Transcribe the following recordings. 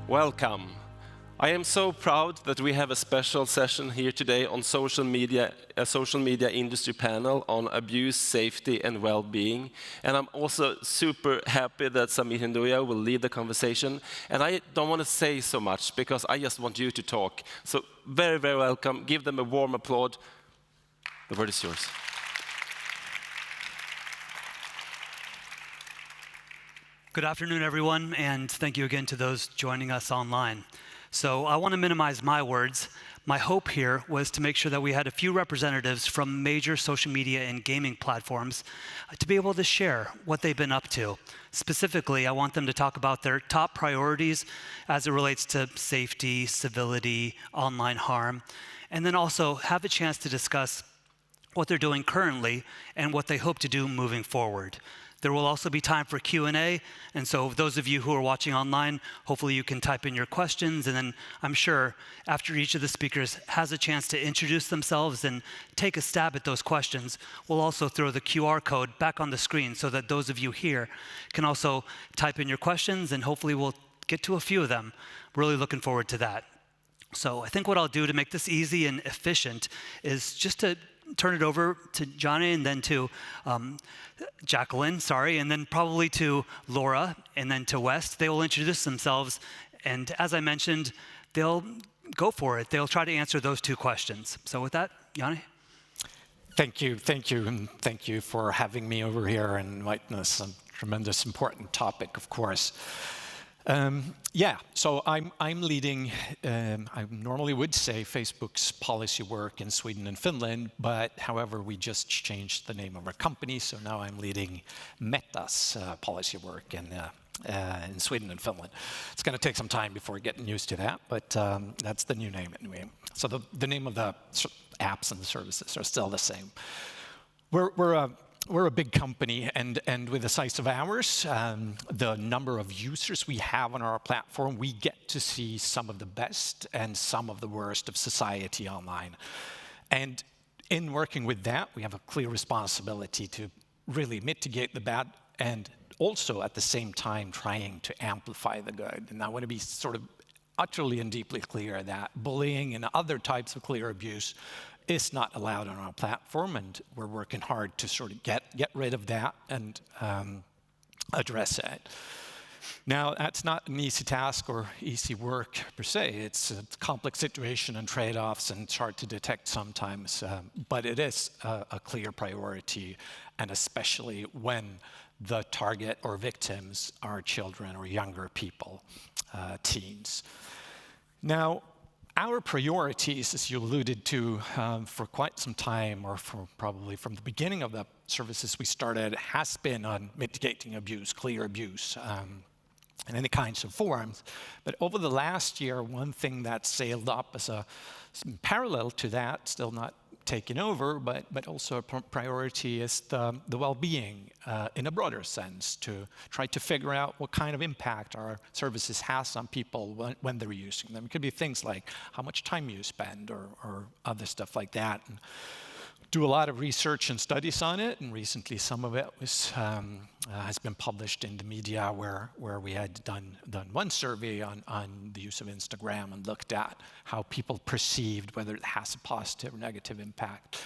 Welcome. I am so proud that we have a special session here today on social media, a social media industry panel on abuse, safety, and well-being. And I'm also super happy that Hinduja will lead the conversation. And I don't want to say so much because I just want you to talk. So very, very welcome. Give them a warm applause. The word is yours. Good afternoon, everyone, and thank you again to those joining us online. So I want to minimize my words. My hope here was to make sure that we had a few representatives from major social media and gaming platforms to be able to share what they've been up to. Specifically, I want them to talk about their top priorities as it relates to safety, civility, online harm, and then also have a chance to discuss what they're doing currently and what they hope to do moving forward. There will also be time for Q&A, and so those of you who are watching online, hopefully you can type in your questions, and then I'm sure after each of the speakers has a chance to introduce themselves and take a stab at those questions, we'll also throw the QR code back on the screen so that those of you here can also type in your questions, and hopefully we'll get to a few of them. Really looking forward to that. So I think what I'll do to make this easy and efficient is just to turn it over to Johnny and then to Jacqueline, and then probably to Laura and then to Weszt. They will introduce themselves, and as I mentioned, they'll go for it. They'll try to answer those two questions. So with that, Johnny? Thank you, and thank you for having me over here and inviting us. A tremendous important topic, of course. So I'm leading, I normally would say Facebook's policy work in Sweden and Finland, but however, we just changed the name of our company, so now I'm leading Meta's policy work in Sweden and Finland. It's going to take some time before getting used to that, but that's the new name anyway. So the name of the apps and the services are still the same. We're a big company, and with the size of ours, the number of users we have on our platform, we get to see some of the best and some of the worst of society online. And in working with that, we have a clear responsibility to really mitigate the bad and also at the same time trying to amplify the good. And I want to be sort of utterly and deeply clear that bullying and other types of clear abuse is not allowed on our platform, and we're working hard to sort of get rid of that and address it. Now, that's not an easy task or easy work per se. It's a complex situation and trade-offs, and it's hard to detect sometimes, but it is a clear priority, and especially when the target or victims are children or younger people, teens. Now, our priorities, as you alluded to, for quite some time, or probably from the beginning of the services we started, has been on mitigating abuse, clear abuse, in any kinds of forms. But over the last year, one thing that sailed up as a parallel to that, still not taken over, but also a priority is the well-being in a broader sense, to try to figure out what kind of impact our services has on people when they're using them. It could be things like how much time you spend or other stuff like that. And do a lot of research and studies on it, and recently some of it has been published in the media where we had done one survey on the use of Instagram and looked at how people perceived whether it has a positive or negative impact.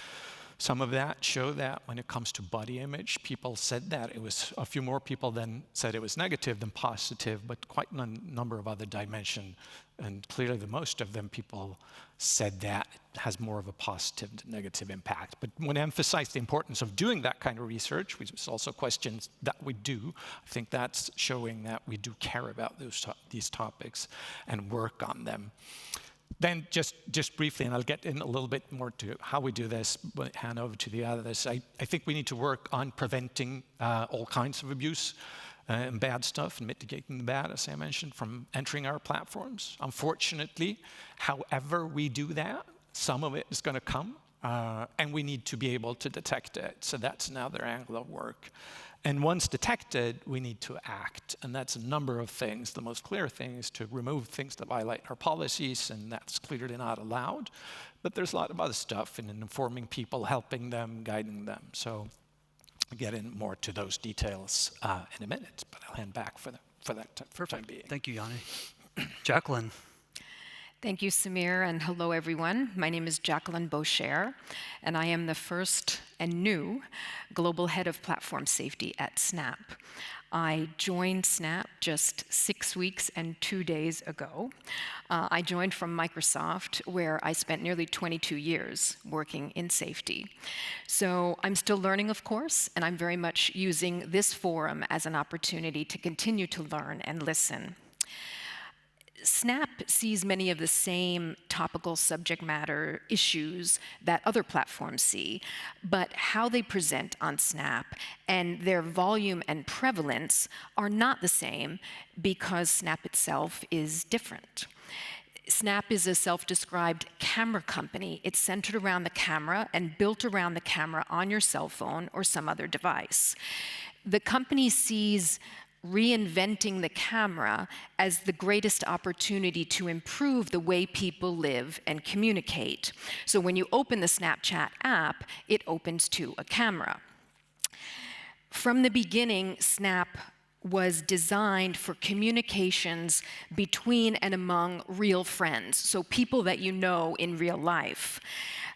Some of that show that when it comes to body image, people said that it was a few more people than said it was negative than positive, but quite a number of other dimensions. And clearly the most of them people said that it has more of a positive than negative impact. But when I emphasize the importance of doing that kind of research, which is also questions that we do, I think that's showing that we do care about these topics and work on them. Then just briefly, and I'll get in a little bit more to how we do this, but hand over to the others. I think we need to work on preventing all kinds of abuse and bad stuff, and mitigating the bad, as I mentioned, from entering our platforms. Unfortunately, however we do that, some of it is going to come, and we need to be able to detect it. So that's another angle of work. And once detected, we need to act. And that's a number of things. The most clear thing is to remove things that violate our policies, and that's clearly not allowed. But there's a lot of other stuff in informing people, helping them, guiding them. So I'll get in more to those details in a minute, but I'll hand back for that time being. Perfect. Thank you, Yanni. Jacqueline. Thank you, Samir, and hello, everyone. My name is Jacqueline Beauchere, and I am the first and new Global Head of Platform Safety at Snap. I joined Snap just 6 weeks and 2 days ago. I joined from Microsoft, where I spent nearly 22 years working in safety. So I'm still learning, of course, and I'm very much using this forum as an opportunity to continue to learn and listen. Snap sees many of the same topical subject matter issues that other platforms see, but how they present on Snap and their volume and prevalence are not the same because Snap itself is different. Snap is a self-described camera company. It's centered around the camera and built around the camera on your cell phone or some other device. The company sees reinventing the camera as the greatest opportunity to improve the way people live and communicate. So when you open the Snapchat app, it opens to a camera. From the beginning, Snap was designed for communications between and among real friends, so people that you know in real life.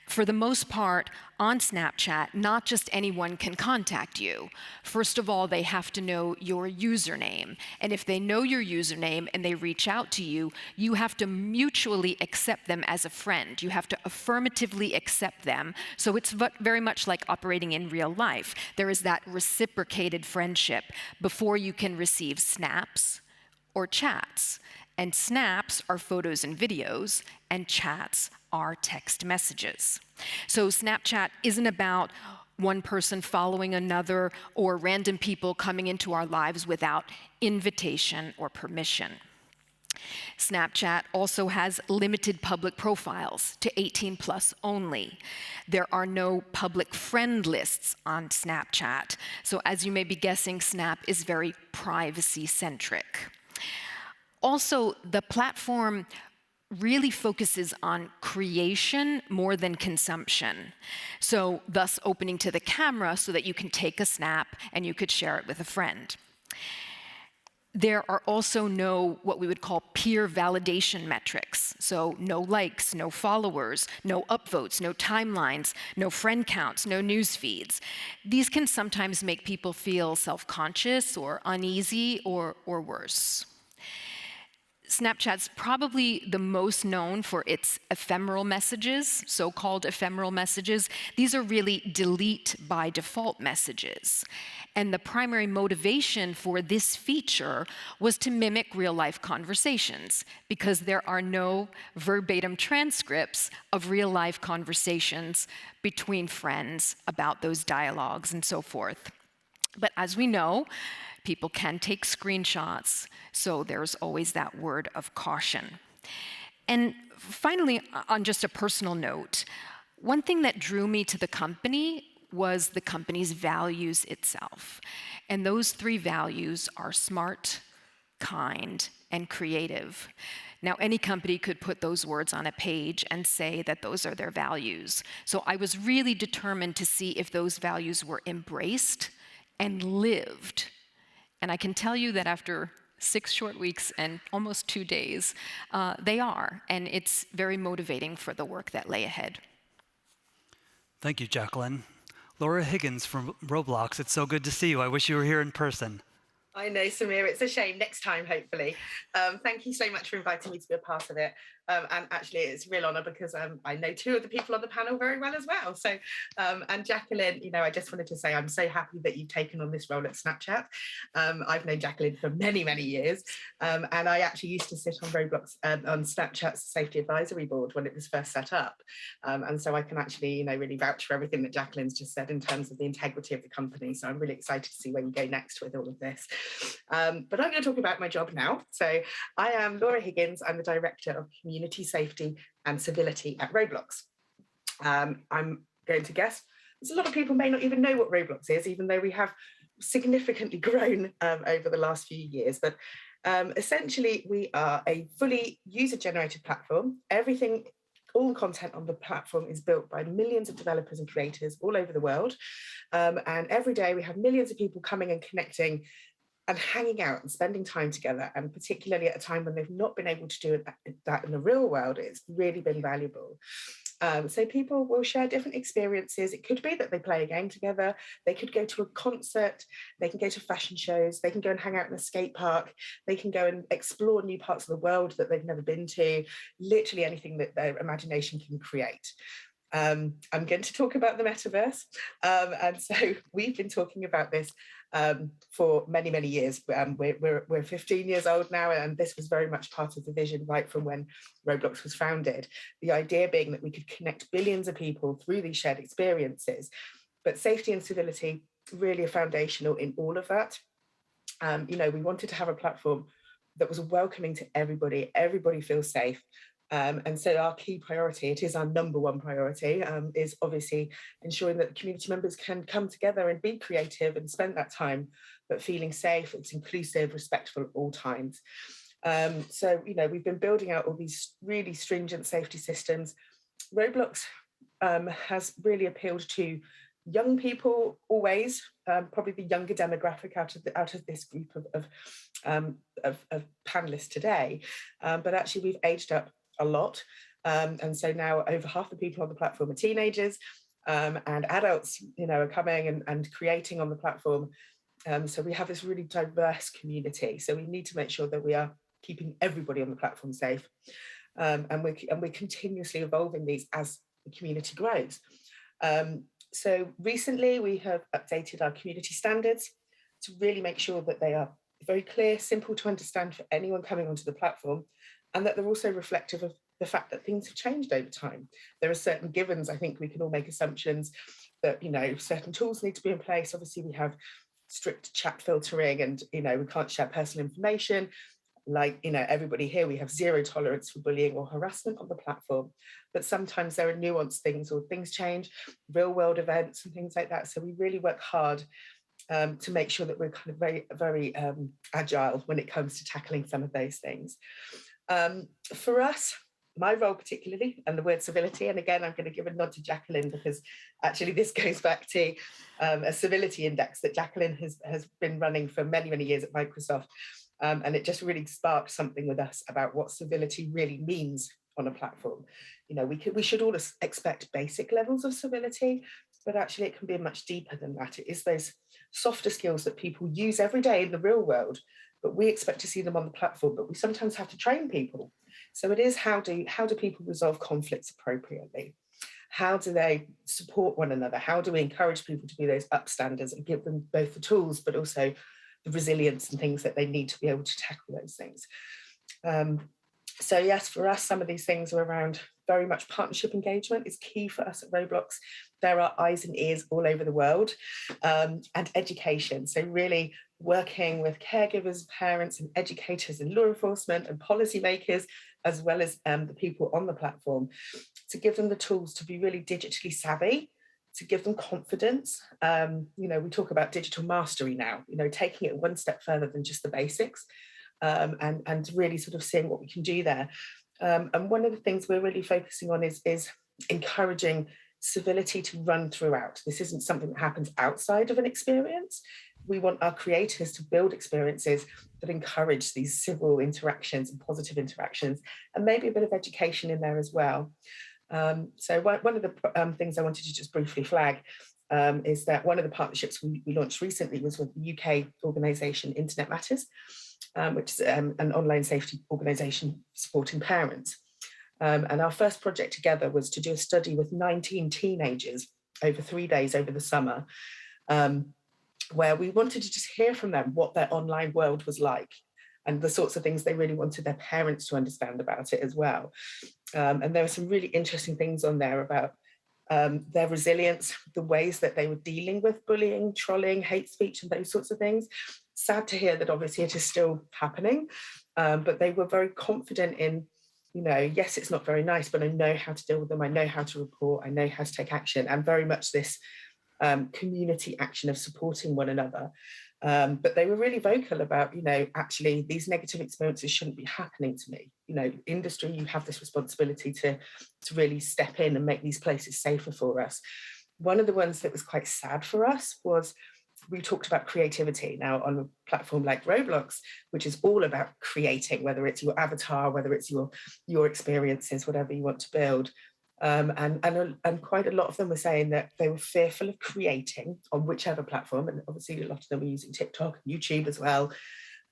For the most part, on Snapchat, not just anyone can contact you. First of all, they have to know your username. And if they know your username and they reach out to you, you have to mutually accept them as a friend. You have to affirmatively accept them. So it's very much like operating in real life. There is that reciprocated friendship before you can receive snaps or chats. And snaps are photos and videos, and chats are text messages. So Snapchat isn't about one person following another or random people coming into our lives without invitation or permission. Snapchat also has limited public profiles to 18 plus only. There are no public friend lists on Snapchat. So as you may be guessing, Snap is very privacy-centric. Also, the platform really focuses on creation more than consumption. So thus opening to the camera so that you can take a snap and you could share it with a friend. There are also no, what we would call peer validation metrics. So no likes, no followers, no upvotes, no timelines, no friend counts, no news feeds. These can sometimes make people feel self-conscious or uneasy or worse. Snapchat's probably the most known for its ephemeral messages, so-called ephemeral messages. These are really delete by default messages. And the primary motivation for this feature was to mimic real-life conversations, because there are no verbatim transcripts of real-life conversations between friends about those dialogues and so forth. But as we know, people can take screenshots, so there's always that word of caution. And finally, on just a personal note, one thing that drew me to the company was the company's values itself. And those 3 values are smart, kind, and creative. Now, any company could put those words on a page and say that those are their values. So I was really determined to see if those values were embraced and lived. And I can tell you that after 6 short weeks and almost 2 days, they are. And it's very motivating for the work that lay ahead. Thank you, Jacqueline. Laura Higgins from Roblox, it's so good to see you. I wish you were here in person. I know, Samir, it's a shame. Next time, hopefully. Thank you so much for inviting me to be a part of it. And actually, it's a real honour because I know 2 of the people on the panel very well as well. So, and Jacqueline, you know, I just wanted to say I'm so happy that you've taken on this role at Snapchat. I've known Jacqueline for many, many years. And I actually used to sit on Roblox, on Snapchat's Safety Advisory Board when it was first set up. And so I can actually, you know, really vouch for everything that Jacqueline's just said in terms of the integrity of the company. So I'm really excited to see where you go next with all of this. But I'm going to talk about my job now. So I am Laura Higgins. I'm the Director of Community Safety and Civility at Roblox. I'm going to guess there's a lot of people may not even know what Roblox is, even though we have significantly grown over the last few years. But essentially, we are a fully user-generated platform. All the content on the platform is built by millions of developers and creators all over the world. And every day we have millions of people coming and connecting and hanging out and spending time together, and particularly at a time when they've not been able to do that in the real world, it's really been valuable. So people will share different experiences. It could be that they play a game together, they could go to a concert, they can go to fashion shows, they can go and hang out in a skate park, they can go and explore new parts of the world that they've never been to, literally anything that their imagination can create. I'm going to talk about the metaverse. And so we've been talking about this for many, many years. We're 15 years old now, and this was very much part of the vision right from when Roblox was founded. The idea being that we could connect billions of people through these shared experiences, but safety and civility really are foundational in all of that. We wanted to have a platform that was welcoming to everybody. Everybody feels safe. And so our key priority, it is our number one priority, is obviously ensuring that the community members can come together and be creative and spend that time, but feeling safe, it's inclusive, respectful at all times. So, we've been building out all these really stringent safety systems. Roblox has really appealed to young people always, probably the younger demographic out of this group of panelists today. But actually we've aged up a lot. And so now over half the people on the platform are teenagers, and adults, are coming and creating on the platform. So we have this really diverse community. So we need to make sure that we are keeping everybody on the platform safe. And we're continuously evolving these as the community grows. So recently we have updated our community standards to really make sure that they are very clear, simple to understand for anyone coming onto the platform, and that they're also reflective of the fact that things have changed over time. There are certain givens. I think we can all make assumptions that, certain tools need to be in place. Obviously, we have strict chat filtering and, we can't share personal information. Like, everybody here, we have zero tolerance for bullying or harassment on the platform. But sometimes there are nuanced things, or things change, real world events and things like that. So we really work hard to make sure that we're kind of very, very agile when it comes to tackling some of those things. For us, my role particularly, and the word civility, and again, I'm going to give a nod to Jacqueline, because actually this goes back to a civility index that Jacqueline has been running for many, many years at Microsoft. And it just really sparked something with us about what civility really means on a platform. We should all expect basic levels of civility, but actually it can be much deeper than that. It is those softer skills that people use every day in the real world, but we expect to see them on the platform, but we sometimes have to train people. So it is how do people resolve conflicts appropriately? How do they support one another? How do we encourage people to be those upstanders and give them both the tools, but also the resilience and things that they need to be able to tackle those things? So yes, for us, some of these things are around very much partnership engagement is key for us at Roblox. There are eyes and ears all over the world, and education. So really working with caregivers, parents and educators and law enforcement and policymakers, as well as the people on the platform, to give them the tools to be really digitally savvy, to give them confidence. We talk about digital mastery now, taking it one step further than just the basics, and really sort of seeing what we can do there. And one of the things we're really focusing on is encouraging civility to run throughout. This isn't something that happens outside of an experience. We want our creators to build experiences that encourage these civil interactions and positive interactions, and maybe a bit of education in there as well. So one of the things I wanted to just briefly flag is that one of the partnerships we launched recently was with the UK organisation Internet Matters, which is an online safety organisation supporting parents. And our first project together was to do a study with 19 teenagers over 3 days over the summer, where we wanted to just hear from them what their online world was like and the sorts of things they really wanted their parents to understand about it as well. And there were some really interesting things on there about their resilience, the ways that they were dealing with bullying, trolling, hate speech, and those sorts of things. Sad to hear that obviously it is still happening, but they were very confident in, yes, it's not very nice, but I know how to deal with them. I know how to report. I know how to take action, and very much this community action of supporting one another. But they were really vocal about, actually these negative experiences shouldn't be happening to me. Industry, you have this responsibility to really step in and make these places safer for us. One of the ones that was quite sad for us was we talked about creativity. Now, on a platform like Roblox, which is all about creating, whether it's your avatar, whether it's your experiences, whatever you want to build. And quite a lot of them were saying that they were fearful of creating on whichever platform, and obviously a lot of them were using TikTok and YouTube as well.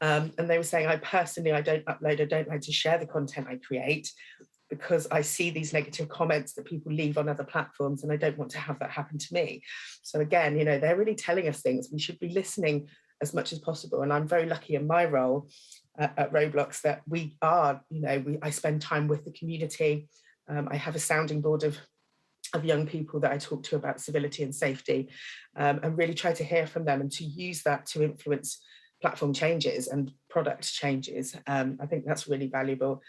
And they were saying, I don't upload, I don't like to share the content I create because I see these negative comments that people leave on other platforms, and I don't want to have that happen to me. So again, they're really telling us things. We should be listening as much as possible. And I'm very lucky in my role at Roblox that we are, I spend time with the community. I have a sounding board of young people that I talk to about civility and safety, and really try to hear from them and to use that to influence platform changes and product changes. I think that's really valuable.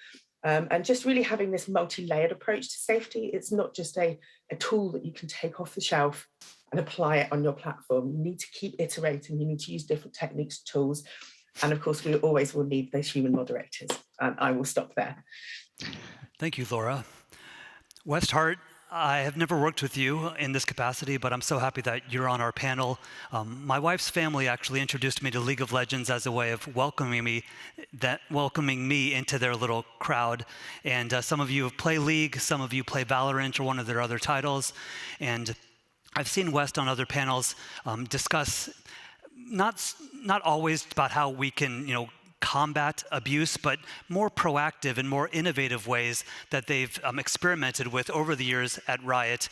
And just really having this multi-layered approach to safety. It's not just a tool that you can take off the shelf and apply it on your platform. You need to keep iterating. You need to use different techniques, tools. And of course, we always will need those human moderators. And I will stop there. Thank you, Laura. Weszt, Hart, I have never worked with you in this capacity, but I'm so happy that you're on our panel. My wife's family actually introduced me to League of Legends as a way of welcoming me into their little crowd. And some of you play League, some of you play Valorant or one of their other titles. And I've seen Weszt on other panels discuss not always about how we can, combat abuse, but more proactive and more innovative ways that they've experimented with over the years at Riot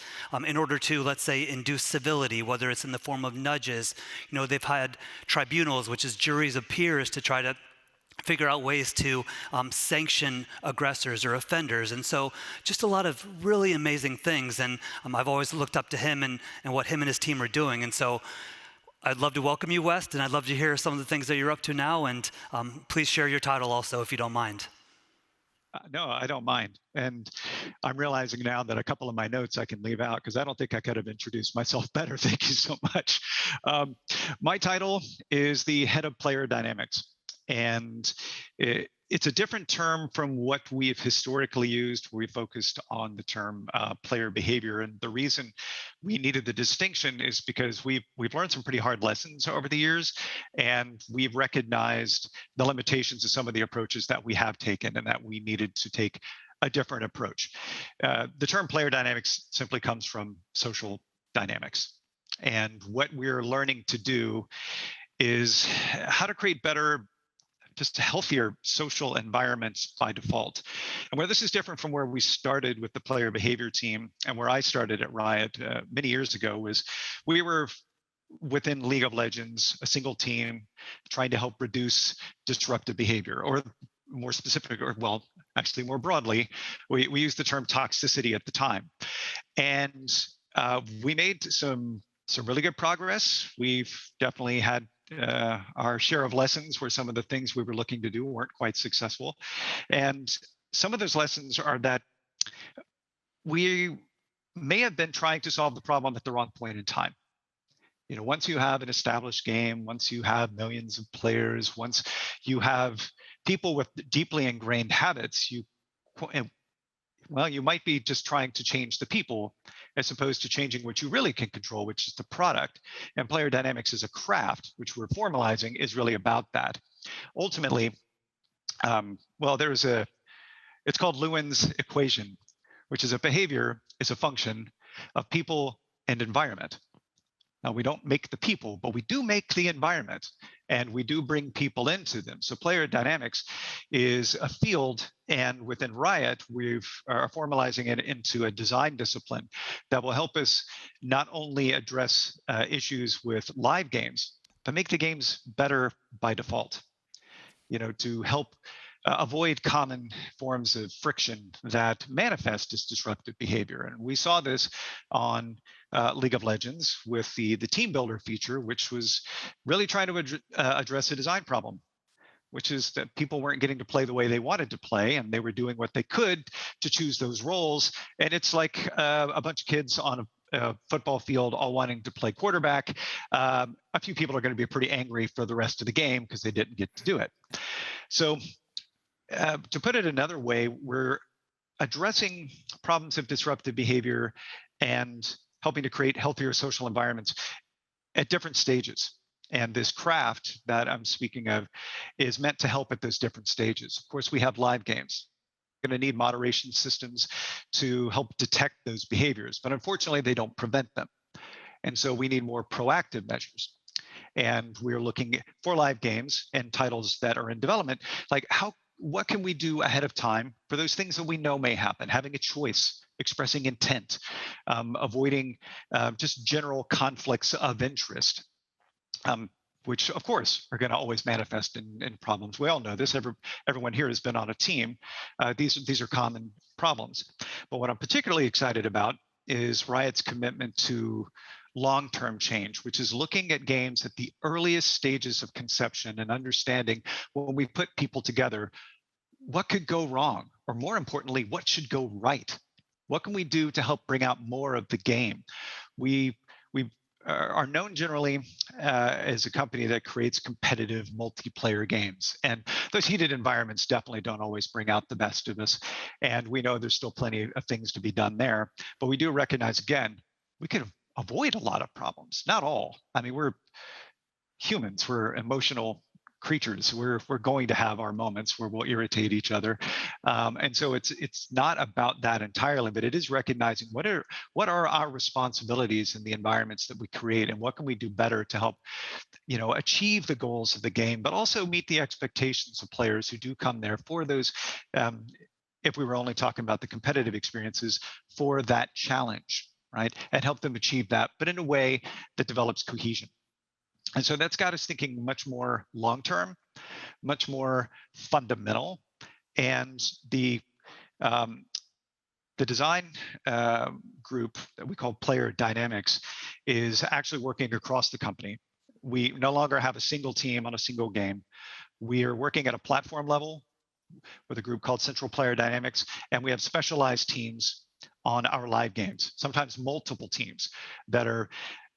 in order to, let's say, induce civility, whether it's in the form of nudges. They've had tribunals, which is juries of peers, to try to figure out ways to sanction aggressors or offenders. And so just a lot of really amazing things. And I've always looked up to him and what him and his team are doing. And so I'd love to welcome you, Weszt, and I'd love to hear some of the things that you're up to now. And please share your title also, if you don't mind. No, I don't mind. And I'm realizing now that a couple of my notes I can leave out because I don't think I could have introduced myself better. Thank you so much. My title is the head of player dynamics. And it's a different term from what we've historically used. We focused on the term player behavior. And the reason we needed the distinction is because we've learned some pretty hard lessons over the years, and we've recognized the limitations of some of the approaches that we have taken and that we needed to take a different approach. The term player dynamics simply comes from social dynamics. And what we're learning to do is how to create better, just healthier social environments by default. And where this is different from where we started with the player behavior team and where I started at Riot many years ago was we were within League of Legends, a single team trying to help reduce disruptive behavior, or more specific, or well, actually more broadly, we used the term toxicity at the time. And we made some really good progress. We've definitely had our share of lessons where some of the things we were looking to do weren't quite successful. And some of those lessons are that we may have been trying to solve the problem at the wrong point in time. Once you have an established game, once you have millions of players, once you have people with deeply ingrained habits, you might be just trying to change the people as opposed to changing what you really can control, which is the product. And player dynamics as a craft, which we're formalizing, is really about that. Ultimately, it's called Lewin's equation, which is a behavior is a function of people and environment. Now, we don't make the people, but we do make the environment, and we do bring people into them. So player dynamics is a field, and within Riot, we are formalizing it into a design discipline that will help us not only address issues with live games, but make the games better by default, to help avoid common forms of friction that manifest as disruptive behavior. And we saw this on League of Legends with the team builder feature, which was really trying to address a design problem, which is that people weren't getting to play the way they wanted to play, and they were doing what they could to choose those roles. And it's like a bunch of kids on a football field all wanting to play quarterback. A few people are going to be pretty angry for the rest of the game because they didn't get to do it. So to put it another way, we're addressing problems of disruptive behavior and helping to create healthier social environments at different stages. And this craft that I'm speaking of is meant to help at those different stages. Of course, we have live games. We're going to need moderation systems to help detect those behaviors, but unfortunately, they don't prevent them. And so we need more proactive measures. And we're looking for live games and titles that are in development, like what can we do ahead of time for those things that we know may happen, having a choice, expressing intent, avoiding just general conflicts of interest. Which of course are going to always manifest in problems. We all know this. Everyone here has been on a team. These are common problems. But what I'm particularly excited about is Riot's commitment to long-term change, which is looking at games at the earliest stages of conception and understanding when we put people together, what could go wrong? Or more importantly, what should go right? What can we do to help bring out more of the game? We are known generally as a company that creates competitive multiplayer games. And those heated environments definitely don't always bring out the best of us. And we know there's still plenty of things to be done there. But we do recognize, again, we could avoid a lot of problems, not all. I mean, we're humans, we're emotional creatures. We're going to have our moments where we'll irritate each other, and so it's not about that entirely, but it is recognizing what are our responsibilities in the environments that we create, and what can we do better to help, achieve the goals of the game, but also meet the expectations of players who do come there for those. If we were only talking about the competitive experiences, for that challenge, right, and help them achieve that, but in a way that develops cohesion. And so that's got us thinking much more long-term, much more fundamental. And the design group that we call Player Dynamics is actually working across the company. We no longer have a single team on a single game. We are working at a platform level with a group called Central Player Dynamics, and we have specialized teams on our live games, sometimes multiple teams that are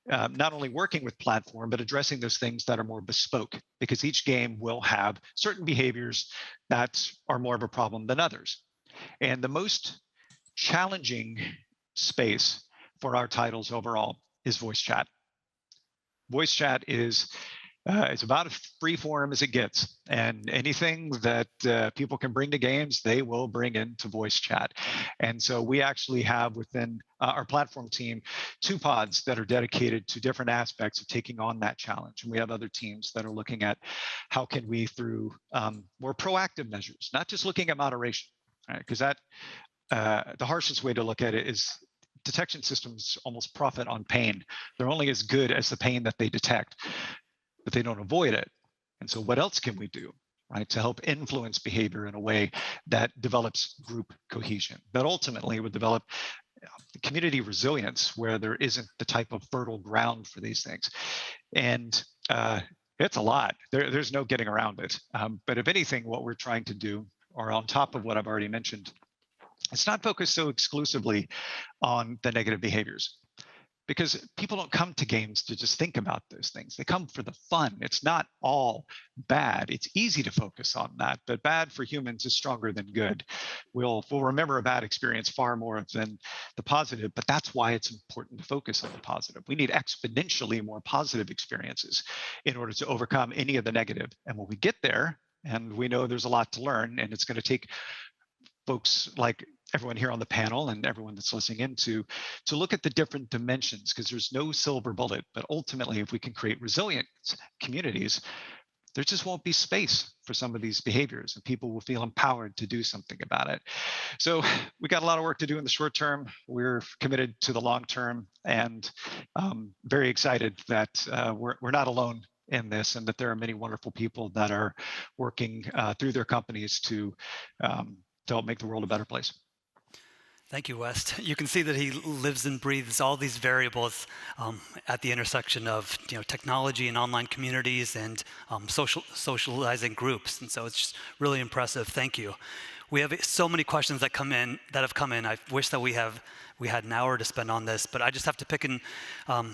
not only working with platform, but addressing those things that are more bespoke, because each game will have certain behaviors that are more of a problem than others. And the most challenging space for our titles overall is voice chat. Voice chat is it's about as free form as it gets, and anything that people can bring to games, they will bring into voice chat. And so we actually have within our platform team 2 pods that are dedicated to different aspects of taking on that challenge. And we have other teams that are looking at how can we, through more proactive measures, not just looking at moderation, right? Because that the harshest way to look at it is detection systems almost profit on pain. They're only as good as the pain that they detect, but they don't avoid it. And so what else can we do, right, to help influence behavior in a way that develops group cohesion, that ultimately would develop community resilience where there isn't the type of fertile ground for these things. And it's a lot. There's no getting around it. But if anything, what we're trying to do, or on top of what I've already mentioned, it's not focused so exclusively on the negative behaviors, because people don't come to games to just think about those things. They come for the fun. It's not all bad. It's easy to focus on that, but bad for humans is stronger than good. We'll remember a bad experience far more than the positive, but that's why it's important to focus on the positive. We need exponentially more positive experiences in order to overcome any of the negative. And when we get there, and we know there's a lot to learn, and it's going to take folks like everyone here on the panel and everyone that's listening in to look at the different dimensions, because there's no silver bullet. But ultimately, if we can create resilient communities, there just won't be space for some of these behaviors, and people will feel empowered to do something about it. So we got a lot of work to do in the short term. We're committed to the long term, and very excited that we're not alone in this, and that there are many wonderful people that are working through their companies to help make the world a better place. Thank you, Weszt. You can see that he lives and breathes all these variables at the intersection of technology and online communities and socializing groups, and so it's just really impressive. Thank you. We have so many questions that have come in. I wish that we had an hour to spend on this, but I just have to pick and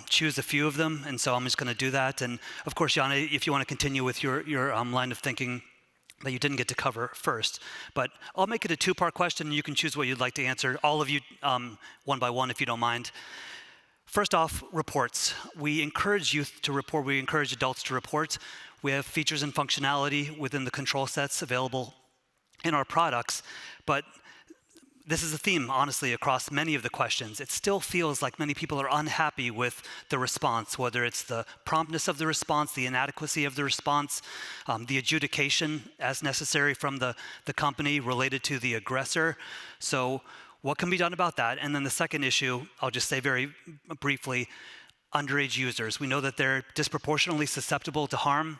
choose a few of them, and so I'm just going to do that. And of course, Jana, if you want to continue with your line of thinking that you didn't get to cover first, but I'll make it a 2-part question, and you can choose what you'd like to answer, all of you one by one, if you don't mind. First off, reports. We encourage youth to report. We encourage adults to report. We have features and functionality within the control sets available in our products, but this is a theme, honestly, across many of the questions. It still feels like many people are unhappy with the response, whether it's the promptness of the response, the inadequacy of the response, the adjudication as necessary from the company related to the aggressor. So what can be done about that? And then the second issue, I'll just say very briefly, underage users. We know that they're disproportionately susceptible to harm.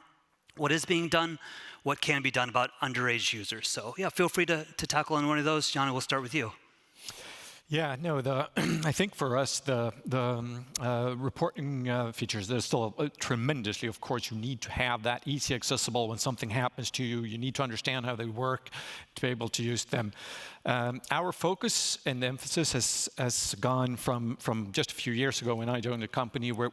What is being done? What can be done about underage users? So yeah, feel free to tackle on one of those. Johnny, we'll start with you. Yeah, no, I think for us, the reporting features, there's still tremendously, of course, you need to have that easy accessible when something happens to you. You need to understand how they work to be able to use them. Our focus and emphasis has gone from just a few years ago when I joined the company, where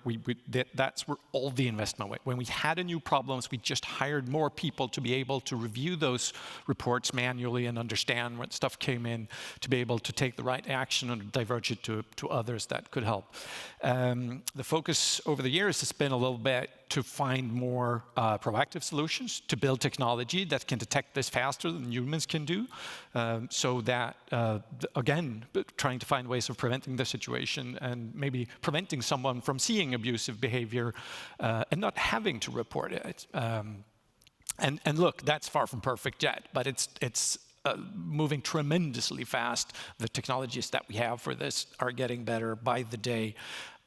that's where all the investment went. When we had a new problems, we just hired more people to be able to review those reports manually and understand what stuff came in, to be able to take the right action and diverge it to others that could help. The focus over the years has been a little bit to find more proactive solutions, to build technology that can detect this faster than humans can do, so that, again, trying to find ways of preventing the situation and maybe preventing someone from seeing abusive behavior and not having to report it. And look, that's far from perfect yet, but it's moving tremendously fast. The technologies that we have for this are getting better by the day.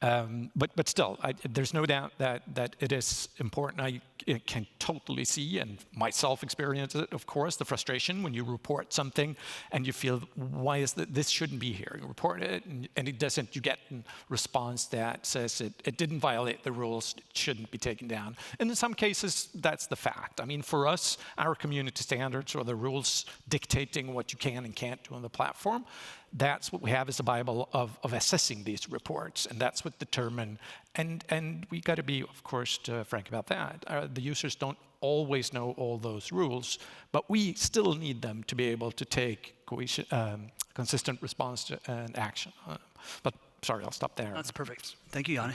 But still, there's no doubt that it is important. I can totally see, and myself experience it, of course, the frustration when you report something and you feel, why is this shouldn't be here? You report it and it doesn't, you get a response that says it didn't violate the rules, it shouldn't be taken down. And in some cases, that's the fact. I mean, for us, our community standards or the rules dictating what you can and can't do on the platform, that's what we have as a Bible of assessing these reports, and that's what determine. And we got to be, of course, frank about that. The users don't always know all those rules, but we still need them to be able to take consistent response and action. But sorry, I'll stop there. That's perfect. Thank you, Yanni.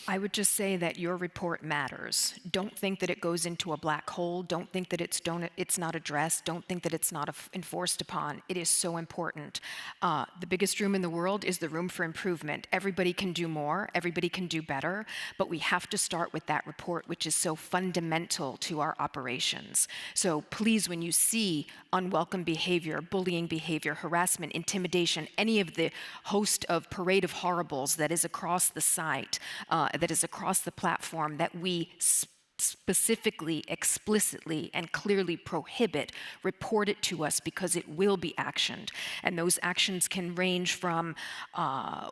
I would just say that your report matters. Don't think that it goes into a black hole. Don't think that it's not addressed. Don't think that it's not enforced upon. It is so important. The biggest room in the world is the room for improvement. Everybody can do more. Everybody can do better. But we have to start with that report, which is so fundamental to our operations. So please, when you see unwelcome behavior, bullying behavior, harassment, intimidation, any of the host of parade of horribles that is across the site, that is across the platform, that we specifically, explicitly, and clearly prohibit, report it to us, because it will be actioned. And those actions can range from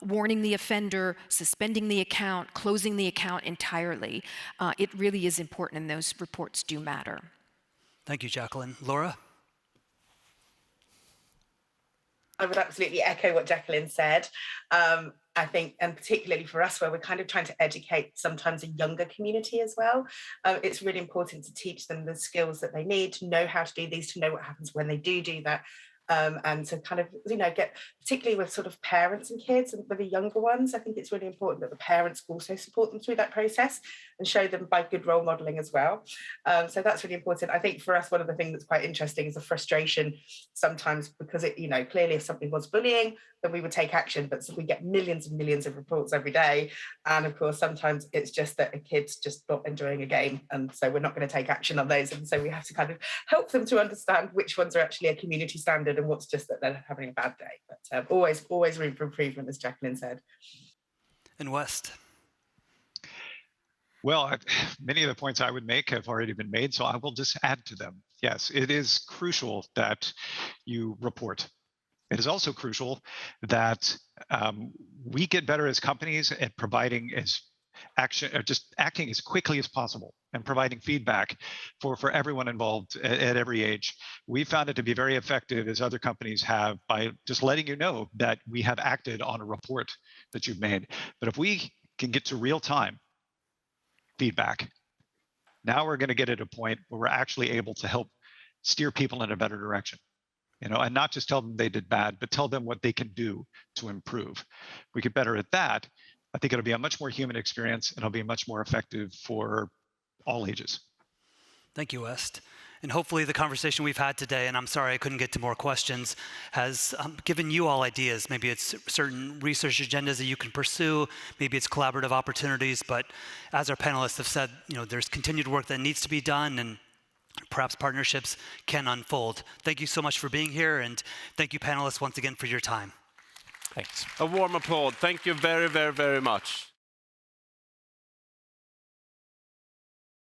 warning the offender, suspending the account, closing the account entirely. It really is important, and those reports do matter. Thank you, Jacqueline. Laura? I would absolutely echo what Jacqueline said. I think, and particularly for us, where we're kind of trying to educate sometimes a younger community as well, it's really important to teach them the skills that they need to know how to do these, to know what happens when they do that. And to kind of, get, particularly with sort of parents and kids and for the younger ones, I think it's really important that the parents also support them through that process and show them by good role modeling as well. So that's really important. I think for us, one of the things that's quite interesting is the frustration sometimes, because it, clearly if something was bullying, then we would take action, but we get millions and millions of reports every day. And of course, sometimes it's just that a kid's just not enjoying a game. And so we're not going to take action on those. And so we have to kind of help them to understand which ones are actually a community standard and what's just that they're having a bad day. But always room for improvement, as Jacqueline said. And Weszt? Well, many of the points I would make have already been made, so I will just add to them. Yes, it is crucial that you report. It is also crucial that we get better as companies at providing action, or just acting as quickly as possible and providing feedback for everyone involved at every age. We found it to be very effective, as other companies have, by just letting you know that we have acted on a report that you've made. But if we can get to real-time feedback, now we're going to get at a point where we're actually able to help steer people in a better direction. and not just tell them they did bad, but tell them what they can do to improve. If we get better at that, I think it'll be a much more human experience, and it'll be much more effective for all ages. Thank you, Weszt. And hopefully the conversation we've had today, and I'm sorry I couldn't get to more questions, has given you all ideas. Maybe it's certain research agendas that you can pursue, maybe it's collaborative opportunities, but as our panelists have said, there's continued work that needs to be done, and perhaps partnerships can unfold. Thank you so much for being here, and thank you panelists once again for your time. Thanks. A warm applause. Thank you very, very, very much.